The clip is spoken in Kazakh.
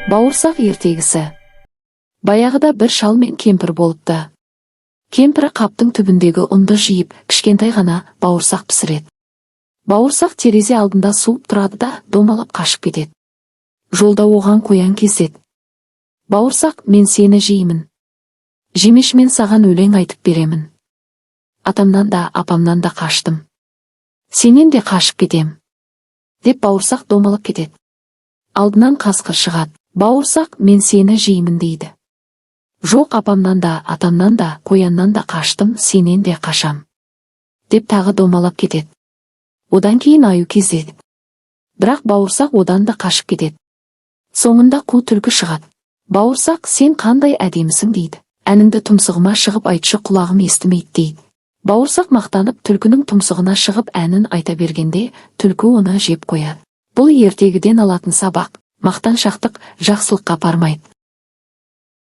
Бауырсақ ертегісі. Баяғыда бір шал мен кемпір болыпты. Кемпірі қаптың түбіндегі ұнды жиып, кішкентай ғана бауырсақ пісіреді. Бауырсақ терезе алдында суып тұрады да домалап қашып кетеді. Жолда оған қоян кездеді. Бауырсақ, мен сені жеймін. Жемеш, мен саған өлең айтып беремін. Атамнан да апамнан да қаштым. Сенен де қашып кетем. Деп бауырсақ домалап кетеді. Алдынан қасқыр шығады. Бауырсақ, мен сені жеймін дейді. Жоқ, апамнан да атамнан да қояннан да қаштым, сенен де қашам. Деп тағы домалап кетеді. Одан кейін аю кездеді. Бірақ бауырсақ одан да қашып кетеді. Соңында қу түлкі шығады. Бауырсақ, сен қандай әдемісің дейді. Әніңді тұмсығыма шығып айтшы, құлағым естімейді дейді. Бауырсақ мақтанып түлкінің тұмсығына шығып әнін айта бергенде, түлкі оны жеп қояды. Бұл ертегіден алатын сабақ: мақтаншақтық жақсылыққа апармайды.